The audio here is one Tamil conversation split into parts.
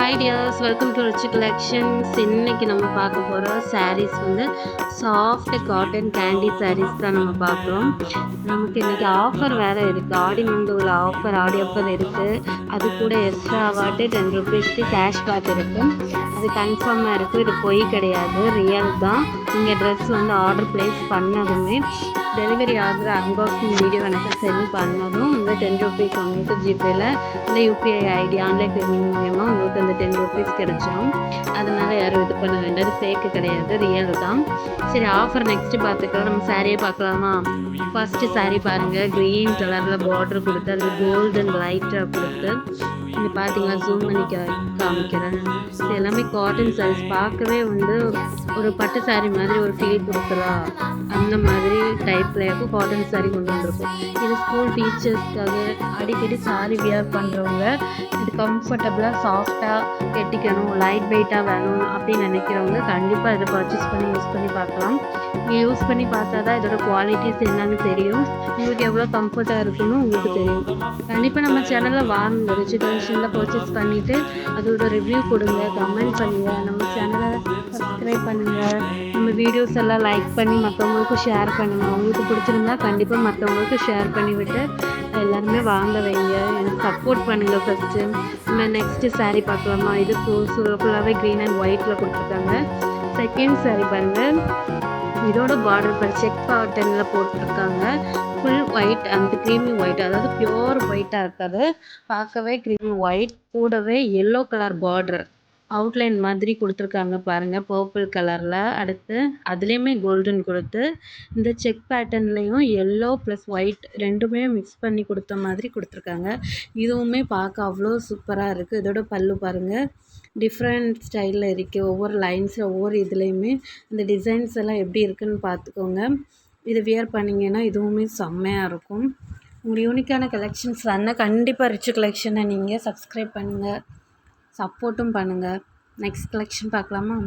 Hi tears, welcome to rich collections. இன்னைக்கு நம்ம பார்க்க போகிற சாரீஸ் வந்து சாஃப்ட் காட்டன் கேண்டி சாரீஸ் தான் நம்ம பார்க்குறோம். நமக்கு இன்றைக்கி ஆஃபர் வேறு இருக்குது. ஆடி மண்டோவில் ஆடி ஆஃபர் இருக்குது. அது கூட எக்ஸ்ட்ரா அவார்டு 10 ருபீஸ்க்கு கேஷ் பேக் இருக்குது. அது கன்ஃபார்மாக இருக்குது. இது பொய் கிடையாது, ரியல் தான். நீங்கள் ட்ரெஸ் வந்து ஆர்டர் ப்ளேஸ் பண்ணதுமே டெலிவரி ஆகிற அன்பாக்சிங் வீடியோ எனக்கு சென்ட் பண்ணதும் இந்த 10 ருபீஸ் உங்களுக்கு ஜிபேயில் இந்த யூபிஐ ஐடி ஆன்லைன் பேமெண்ட் மூலயமா உங்களுக்கு அந்த 10 ருபீஸ் கிடைச்சிடும். அதனால் யாரும் இது பண்ண வேண்டாம், ஃபேக்கு கிடையாது, ரியல் தான். சரி, ஆஃபர் நெக்ஸ்ட்டு பார்த்துக்கலாம். நம்ம சாரியை பார்க்கலாமா? ஃபஸ்ட்டு சாரீ பாருங்கள், க்ரீன் கலரில் பார்டர் கொடுத்து அது கோல்டன் லைட்டாக கொடுத்து இங்கே பார்த்தீங்களா, ஜூம் பண்ணி காமிக்கிறேன். இது எல்லாமே காட்டன் சாரீஸ். பார்க்கவே வந்து ஒரு பட்டு சாரீ மாதிரி ஒரு ஃபீல் கொடுக்குறா, அந்த மாதிரி டைப்பில் காட்டன் சாரீ கொண்டு வந்திருக்கும். இது ஸ்கூல் டீச்சர்ஸ்க்காக அடிக்கடி சாரீ வியர் பண்ணுறவங்க, இது கம்ஃபர்டபுளாக சாஃப்டாக கட்டிக்கணும், லைட் வெயிட்டாக வேணும் அப்படின்னு நினைக்கிறவங்க கண்டிப்பாக இதை பர்ச்சேஸ் பண்ணி யூஸ் பண்ணி பார்க்கலாம். நீங்கள் யூஸ் பண்ணி பார்த்தா தான் இதோட குவாலிட்டிஸ் என்னன்னு தெரியும், உங்களுக்கு எவ்வளோ கம்ஃபர்ட்டாக இருக்குன்னு உங்களுக்கு தெரியும். கண்டிப்பாக நம்ம சேனலில் வாங்க, ரிச் கலெக்ஷனில் பர்ச்சேஸ் பண்ணிவிட்டு அதோட ரிவ்யூ கொடுங்க, கமெண்ட் பண்ணுங்கள், நம்ம சேனலை சப்ஸ்கிரைப் பண்ணுங்கள், நம்ம வீடியோஸ் எல்லாம் லைக் பண்ணி மற்றவங்களுக்கும் ஷேர் பண்ணுங்கள். உங்களுக்கு பிடிச்சிருந்தா கண்டிப்பாக மற்றவங்களுக்கு ஷேர் பண்ணிவிட்டு எல்லாருமே வாங்க வைங்க, எனக்கு சப்போர்ட் பண்ணுங்கள். ஃபஸ்ட்டு நம்ம நெக்ஸ்ட்டு சாரீ பார்க்கலாமா? இது ஃபுல்லாகவே க்ரீன் அண்ட் ஒயிட்டில் கொடுத்துருக்காங்க. செகண்ட் சாரீ பாருங்கள், இதோட பார்டர் செக் காட்டனில் போட்டிருக்காங்க. ஃபுல் ஒயிட், அந்த க்ரீமி ஒயிட், அதாவது பியோர் ஒயிட்டாக இருக்காது, பார்க்கவே க்ரீமி ஒயிட், கூடவே எல்லோ கலர் பார்டர் அவுட்லைன் மாதிரி கொடுத்துருக்காங்க பாருங்கள், பர்பிள் கலரில். அடுத்து அதுலேயுமே கோல்டன் கொடுத்து இந்த செக் பேட்டர்ன்லேயும் எல்லோ ப்ளஸ் ஒயிட் ரெண்டுமே மிக்ஸ் பண்ணி கொடுத்த மாதிரி கொடுத்துருக்காங்க. இதுவுமே பார்க்க அவ்வளோ சூப்பராக இருக்குது. இதோட பல்லு பாருங்கள், டிஃப்ரெண்ட் ஸ்டைலில் இருக்குது. ஒவ்வொரு லைன்ஸில் ஒவ்வொரு இதுலேயுமே இந்த டிசைன்ஸ் எல்லாம் எப்படி இருக்குதுன்னு பார்த்துக்கோங்க. இது வியர் பண்ணிங்கன்னா இதுவுமே செம்மையாக இருக்கும். உங்கள் யூனிக்கான கலெக்ஷன்ஸ் வேணால் கண்டிப்பாக ரிச் கலெக்ஷனை நீங்கள் சப்ஸ்கிரைப் பண்ணுங்கள், சப்போர்ட்டும் பண்ணுங்கள். நெக்ஸ்ட் கலெக்ஷன் பார்க்கலாமா?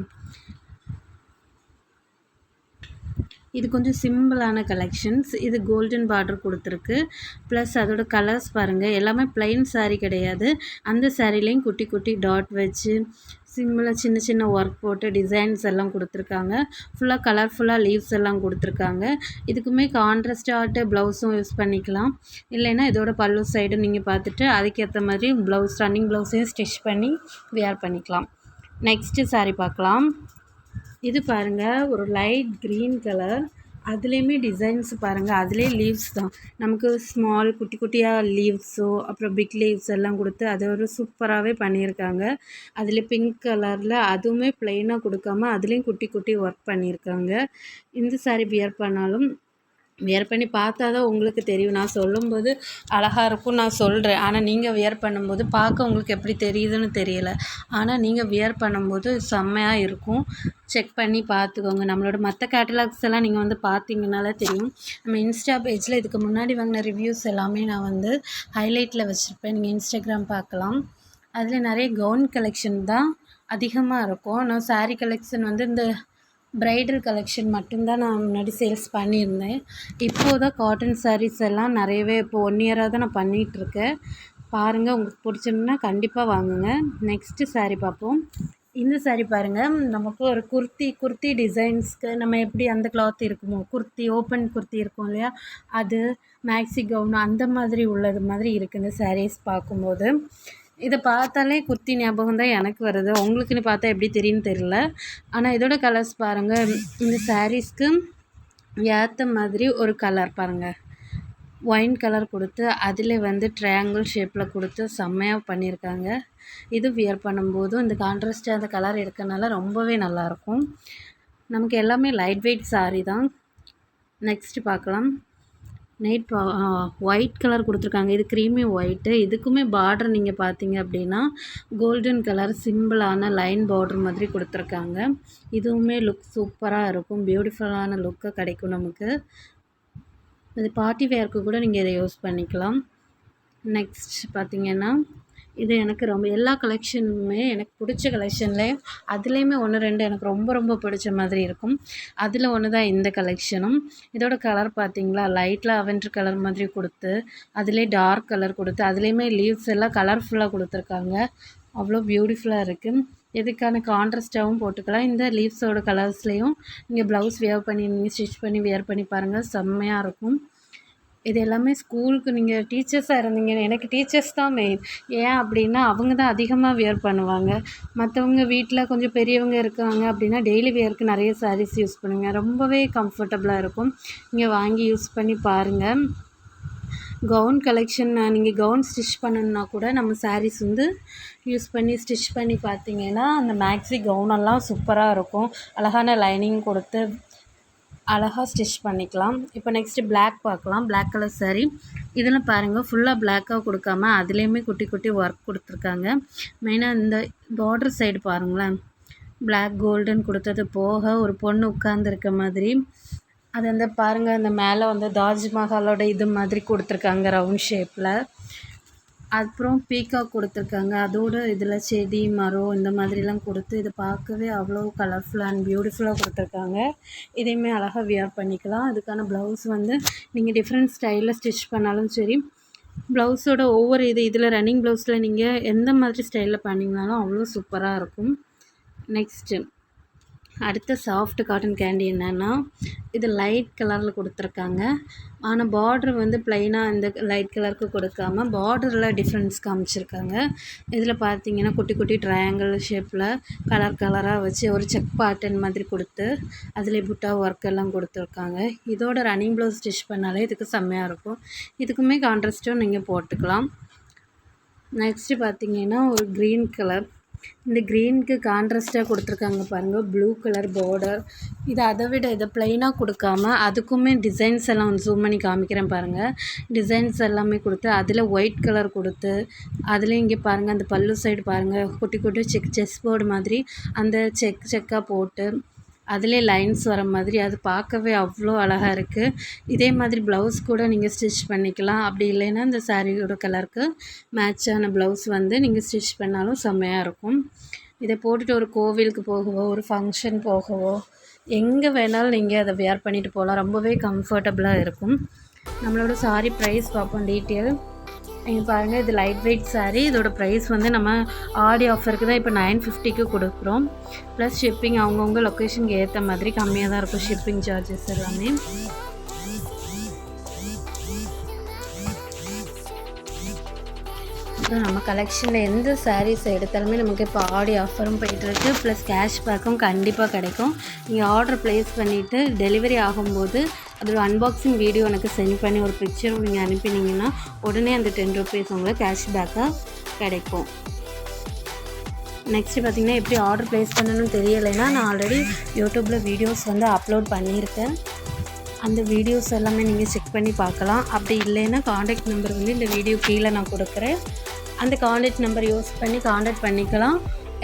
இது கொஞ்சம் சிம்பிளான கலெக்ஷன்ஸ். இது கோல்டன் பார்டர் கொடுத்துருக்கு, ப்ளஸ் அதோட கலர்ஸ் பாருங்கள், எல்லாமே ப்ளைன் சாரீ கிடையாது. அந்த சாரீலேயும் குட்டி குட்டி டாட் வச்சு சிம்பிளாக சின்ன சின்ன ஒர்க் போட்டு டிசைன்ஸ் எல்லாம் கொடுத்துருக்காங்க. ஃபுல்லாக கலர்ஃபுல்லாக லீவ்ஸ் எல்லாம் கொடுத்துருக்காங்க. இதுக்குமே கான்ட்ராஸ்டாக ப்ளவுஸும் யூஸ் பண்ணிக்கலாம், இல்லைன்னா இதோட பல்லு சைடு நீங்கள் பார்த்துட்டு அதுக்கேற்ற மாதிரி ப்ளவுஸ் ரன்னிங் ப்ளவுஸையும் ஸ்டிச் பண்ணி வியர் பண்ணிக்கலாம். நெக்ஸ்ட்டு சாரீ பார்க்கலாம். இது பாருங்கள், ஒரு லைட் க்ரீன் கலர், அதுலேயுமே டிசைன்ஸ் பாருங்கள், அதுலேயே லீவ்ஸ் தான், நமக்கு ஸ்மால் குட்டி குட்டியாக லீவ்ஸோ அப்புறம் பிக் லீவ்ஸ் எல்லாம் கொடுத்து அது ஒரு சூப்பராகவே பண்ணியிருக்காங்க. அதில் பிங்க் கலரில் அதுவுமே ப்ளெயினாக கொடுக்காம அதுலேயும் குட்டி குட்டி ஒர்க் பண்ணியிருக்காங்க. இந்த சாரீ வியர் பண்ணாலும் வியர் பண்ணி பார்த்தா தான் உங்களுக்கு தெரியும். நான் சொல்லும்போது அழகாக இருக்கும் நான் சொல்கிறேன், ஆனால் நீங்கள் வியர் பண்ணும்போது பார்க்க உங்களுக்கு எப்படி தெரியுதுன்னு தெரியலை, ஆனால் நீங்கள் வியர் பண்ணும்போது செம்மையாக இருக்கும். செக் பண்ணி பார்த்துக்கோங்க. நம்மளோட மற்ற கேட்டலாக்ஸ் எல்லாம் நீங்கள் வந்து பார்த்தீங்கன்னாலே தெரியும். நம்ம இன்ஸ்டா பேஜில் இதுக்கு முன்னாடி வாங்கின ரிவ்யூஸ் எல்லாமே நான் வந்து ஹைலைட்டில் வச்சுருப்பேன், நீங்கள் இன்ஸ்டாகிராம் பார்க்கலாம். அதில் நிறைய கவுன் கலெக்ஷன் தான் அதிகமாக இருக்கும். நான் சாரீ கலெக்ஷன் வந்து இந்த ப்ரைடல் கலெக்ஷன் மட்டும்தான் நான் முன்னாடி சேல்ஸ் பண்ணியிருந்தேன். இப்போது தான் காட்டன் சாரீஸ் எல்லாம் நிறையவே இப்போ 1 இயராக தான் நான் பண்ணிகிட்ருக்கேன். பாருங்கள், உங்களுக்கு பிடிச்சிருந்தா கண்டிப்பாக வாங்குங்க. நெக்ஸ்ட்டு சாரீ பார்ப்போம். இந்த சாரீ பாருங்கள், நமக்கு ஒரு குர்த்தி டிசைன்ஸ்க்கு நம்ம எப்படி அந்த கிளாத் இருக்குமோ, குர்த்தி ஓப்பன் குர்த்தி இருக்கும் இல்லையா, அது மேக்ஸி கவுன் அந்த மாதிரி உள்ளது மாதிரி இருக்குது இந்த சாரீஸ் பார்க்கும்போது. இதை பார்த்தாலே குர்த்தி ஞாபகம் தான் எனக்கு வருது, உங்களுக்குன்னு பார்த்தா எப்படி தெரியும்னு தெரியல. ஆனால் இதோட கலர்ஸ் பாருங்கள், இந்த சாரீஸ்க்கு ஏற்ற மாதிரி ஒரு கலர் பாருங்கள், ஒயின் கலர் கொடுத்து அதில் வந்து ட்ரையாங்கிள் ஷேப்பில் கொடுத்து செம்மையாக பண்ணியிருக்காங்க. இது வியர் பண்ணும்போதும் இந்த கான்ட்ராஸ்டாக அந்த கலர் இருக்கனால ரொம்பவே நல்லாயிருக்கும். நமக்கு எல்லாமே லைட் வெயிட் சாரீ தான். நெக்ஸ்ட்டு பார்க்கலாம். ஒயிட் கலர் கொடுத்துருக்காங்க, இது க்ரீமி ஒயிட்டு. இதுக்குமே பார்டர் நீங்கள் பார்த்தீங்க அப்படின்னா கோல்டன் கலர் சிம்பிளான லைன் பார்டர் மாதிரி கொடுத்துருக்காங்க. இதுவுமே லுக் சூப்பராக இருக்கும், பியூட்டிஃபுல்லான லுக்கு கிடைக்கும் நமக்கு. இது பார்ட்டி வேர்க்கு கூட நீங்கள் இதை யூஸ் பண்ணிக்கலாம். நெக்ஸ்ட் பார்த்திங்கன்னா, இது எனக்கு ரொம்ப எல்லா கலெக்ஷனுமே எனக்கு பிடிச்ச கலெக்ஷன்லேயும் அதுலேயுமே 1 2 எனக்கு ரொம்ப ரொம்ப பிடிச்ச மாதிரி இருக்கும். அதில் ஒன்று தான் இந்த கலெக்ஷனும். இதோட கலர் பார்த்திங்களா, லைட் லாவெண்டர் கலர் மாதிரி கொடுத்து அதிலே டார்க் கலர் கொடுத்து அதுலேயுமே லீவ்ஸ் எல்லாம் கலர்ஃபுல்லாக கொடுத்துருக்காங்க. அவ்வளோ பியூட்டிஃபுல்லாக இருக்குது. இதுக்கான கான்ட்ராஸ்ட்டாகவும் போட்டுக்கலாம். இந்த லீவ்ஸோட கலர்ஸ்லேயும் நீங்கள் ப்ளவுஸ் வியர் பண்ணி நீங்கள் ஸ்டிச் பண்ணி வியர் பண்ணி பாருங்கள், செம்மையாக இருக்கும். இது எல்லாமே ஸ்கூலுக்கு நீங்கள் டீச்சர்ஸாக இருந்தீங்கன்னா, எனக்கு டீச்சர்ஸ் தான் மெயின். ஏன் அப்படின்னா அவங்க தான் அதிகமாக வியர் பண்ணுவாங்க. மற்றவங்க வீட்டில் கொஞ்சம் பெரியவங்க இருக்காங்க அப்படின்னா டெய்லி வியருக்கு நிறைய சாரீஸ் யூஸ் பண்ணுங்க, ரொம்பவே கம்ஃபர்டபுளாக இருக்கும். நீங்கள் வாங்கி யூஸ் பண்ணி பாருங்கள். கவுன் கலெக்ஷன் நீங்கள் கவுன் ஸ்டிச் பண்ணணுன்னா கூட நம்ம சாரீஸ் வந்து யூஸ் பண்ணி ஸ்டிச் பண்ணி பார்த்தீங்கன்னா அந்த மேக்ஸி கவுனெல்லாம் சூப்பராக இருக்கும். அழகான லைனிங் கொடுத்து அழகாக ஸ்டிச் பண்ணிக்கலாம். இப்போ நெக்ஸ்ட்டு பிளாக் பார்க்கலாம். பிளாக் கலர் சாரீ இதில் பாருங்கள், ஃபுல்லாக பிளாக்காக கொடுக்காம அதுலேயுமே குட்டி குட்டி ஒர்க் கொடுத்துருக்காங்க. மெயினாக இந்த பார்டர் சைடு பாருங்களேன், பிளாக் கோல்டன் கொடுத்தது போக ஒரு பொண்ணு உட்கார்ந்துருக்க மாதிரி, அது அந்த பாருங்கள் அந்த மேலே வந்து தாஜ்மஹாலோட இது மாதிரி கொடுத்துருக்காங்க ரவுண்ட் ஷேப்பில். அப்புறம் பீகாக் கொடுத்துருக்காங்க, அதோட இதில் செடி மரம் இந்த மாதிரிலாம் கொடுத்து இதை பார்க்கவே அவ்வளோ கலர்ஃபுல் அண்ட் பியூட்டிஃபுல்லாக கொடுத்துருக்காங்க. இதையுமே அழகாக வியர் பண்ணிக்கலாம். அதுக்கான ப்ளவுஸ் வந்து நீங்கள் டிஃப்ரெண்ட் ஸ்டைலில் ஸ்டிச் பண்ணாலும் சரி, ப்ளவுஸோட ஒவ்வொரு இதில் ரன்னிங் ப்ளவுஸில் நீங்கள் எந்த மாதிரி ஸ்டைலில் பண்ணிங்கனாலும் அவ்வளோ சூப்பராக இருக்கும். நெக்ஸ்ட்டு அடுத்த சாஃப்ட் காட்டன் கேண்டி என்னென்னா, இது லைட் கலரில் கொடுத்துருக்காங்க. ஆனால் பார்ட்ரு வந்து ப்ளைனாக இந்த லைட் கலருக்கு கொடுக்காம பார்டரில் டிஃப்ரென்ஸ் காமிச்சிருக்காங்க. இதில் பார்த்தீங்கன்னா குட்டி குட்டி ட்ரையாங்கிள் ஷேப்பில் கலர் கலராக வச்சு ஒரு செக் பேட்டர்ன் மாதிரி கொடுத்து அதில் புட்டா ஒர்க் எல்லாம் கொடுத்துருக்காங்க. இதோட ரன்னிங் ப்ளவுஸ் ஸ்டிச் பண்ணாலே இதுக்கு செம்மையாக இருக்கும். இதுக்குமே கான்ட்ராஸ்ட்டும் நீங்கள் போட்டுக்கலாம். நெக்ஸ்ட்டு பார்த்தீங்கன்னா ஒரு க்ரீன் கலர், இந்த க்ரீனுக்கு கான்ட்ராஸ்ட்டாக கொடுத்துருக்காங்க பாருங்கள், ப்ளூ கலர் பார்டர். இது அதை விட இதை ப்ளைனாக கொடுக்காம அதுக்குமே டிசைன்ஸ் எல்லாம் ஜூம் பண்ணி காமிக்கிறேன் பாருங்கள். டிசைன்ஸ் எல்லாமே கொடுத்து அதில் ஒயிட் கலர் கொடுத்து அதில் இங்கே பாருங்கள் அந்த பல்லு சைடு பாருங்கள் குட்டி குட்டி செஸ் போர்டு மாதிரி அந்த செக்காக போட்டு அதிலே லைன்ஸ் வர மாதிரி அது பார்க்கவே அவ்வளோ அழகாக இருக்குது. இதே மாதிரி ப்ளவுஸ் கூட நீங்கள் ஸ்டிச் பண்ணிக்கலாம். அப்படி இல்லைன்னா இந்த சாரியோட கலருக்கு மேட்சான ப்ளவுஸ் வந்து நீங்கள் ஸ்டிச் பண்ணாலும் செம்மையாக இருக்கும். இதை போட்டுட்டு ஒரு கோவிலுக்கு போகவோ ஒரு ஃபங்க்ஷன் போகவோ எங்கே வேணாலும் நீங்கள் அதை வியர் பண்ணிட்டு போகலாம், ரொம்பவே கம்ஃபர்டபுளாக இருக்கும். நம்மளோட சாரி ப்ரைஸ் பார்ப்போம் டீட்டெயில். நீங்கள் பாருங்கள், இது லைட் வெயிட் சாரீ. இதோட ப்ரைஸ் வந்து நம்ம ஆடி ஆஃபருக்கு தான் இப்போ 950க்கு கொடுக்குறோம். ப்ளஸ் ஷிப்பிங் அவங்கவுங்க லொக்கேஷனுக்கு ஏற்ற மாதிரி கம்மியாக தான் இருக்கும் ஷிப்பிங் சார்ஜஸ் எல்லாமே. அப்புறம் நம்ம கலெக்ஷனில் எந்த சாரீஸ் எடுத்தாலுமே நமக்கு இப்போ ஆடி ஆஃபரும் போயிட்டுருக்கு, ப்ளஸ் கேஷ்பேக்கும் கண்டிப்பாக கிடைக்கும். நீங்கள் ஆர்டர் ப்ளேஸ் பண்ணிவிட்டு டெலிவரி ஆகும்போது அதோட அன்பாக்சிங் வீடியோ எனக்கு சென்ட் பண்ணி ஒரு பிக்சரும் நீங்கள் அனுப்பினீங்கன்னா உடனே அந்த 10 ருபீஸ் உங்களுக்கு கேஷ்பேக்காக கிடைக்கும். நெக்ஸ்ட்டு பார்த்திங்கன்னா எப்படி ஆர்டர் ப்ளேஸ் பண்ணணும்னு தெரியலைன்னா நான் ஆல்ரெடி யூடியூப்பில் வீடியோஸ் வந்து அப்லோட் பண்ணியிருக்கேன். அந்த வீடியோஸ் எல்லாமே நீங்கள் செக் பண்ணி பார்க்கலாம். அப்படி இல்லைன்னா காண்டாக்ட் நம்பர் வந்து இந்த வீடியோ கீழே நான் கொடுக்குறேன், அந்த காண்டாக்ட் நம்பர் யூஸ் பண்ணி காண்டாக்ட் பண்ணிக்கலாம்.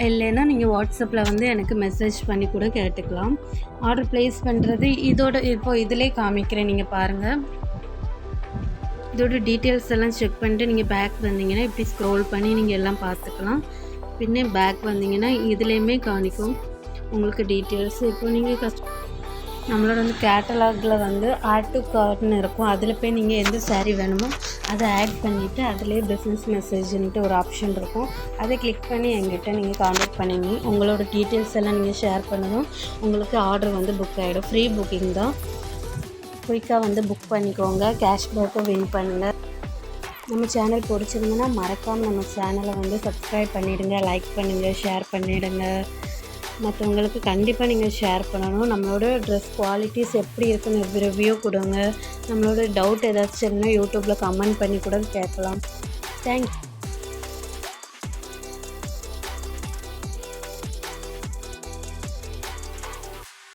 இல்லைன்னா நீங்கள் வாட்ஸ்அப்பில் வந்து எனக்கு மெசேஜ் பண்ணி கூட கேட்டுக்கலாம். ஆர்டர் ப்ளேஸ் பண்ணுறது இதோட இப்போது இதிலே காமிக்கிறேன், நீங்கள் பாருங்கள். இதோட டீட்டெயில்ஸ் எல்லாம் செக் பண்ணிட்டு நீங்கள் பேக் வந்தீங்கன்னா இப்படி ஸ்க்ரோல் பண்ணி நீங்கள் எல்லாம் பார்த்துக்கலாம். பின்னே பேக் வந்தீங்கன்னா இதுலேயுமே காணிக்கும் உங்களுக்கு டீட்டெயில்ஸ். இப்போ நீங்கள் நம்மளோட வந்து கேட்டலாகில் வந்து ஆட் டு கார்ட்னு இருக்கும், அதில் போய் நீங்கள் எந்த சாரீ வேணுமோ அதை ஆட் பண்ணிவிட்டு அதிலே பிஸ்னஸ் மெசேஜ்ன்ட்டு ஒரு ஆப்ஷன் இருக்கும், அதை கிளிக் பண்ணி எங்கிட்ட நீங்கள் காண்டாக்ட் பண்ணிங்க. உங்களோட டீட்டெயில்ஸ் எல்லாம் நீங்கள் ஷேர் பண்ணதும் உங்களுக்கு ஆர்டர் வந்து புக் ஆகிடும். ஃப்ரீ புக்கிங் தான், குயிக்காக வந்து புக் பண்ணிக்கோங்க, கேஷ்பேக்கும் வின் பண்ணுங்கள். நம்ம சேனல் பிடிச்சிருந்தோன்னா மறக்காமல் நம்ம சேனலை வந்து சப்ஸ்கிரைப் பண்ணிவிடுங்க, லைக் பண்ணுங்கள், ஷேர் பண்ணிவிடுங்க. மற்றவங்களுக்கு கண்டிப்பாக நீங்கள் ஷேர் பண்ணணும். நம்மளோட ட்ரெஸ் குவாலிட்டிஸ் எப்படி இருக்குன்னு ரிவ்யூ கொடுங்க. நம்மளோட டவுட் ஏதாச்சும் இருந்தால் யூடியூப்பில் கமெண்ட் பண்ணி கூட கேட்கலாம். தேங்க்ஸ்.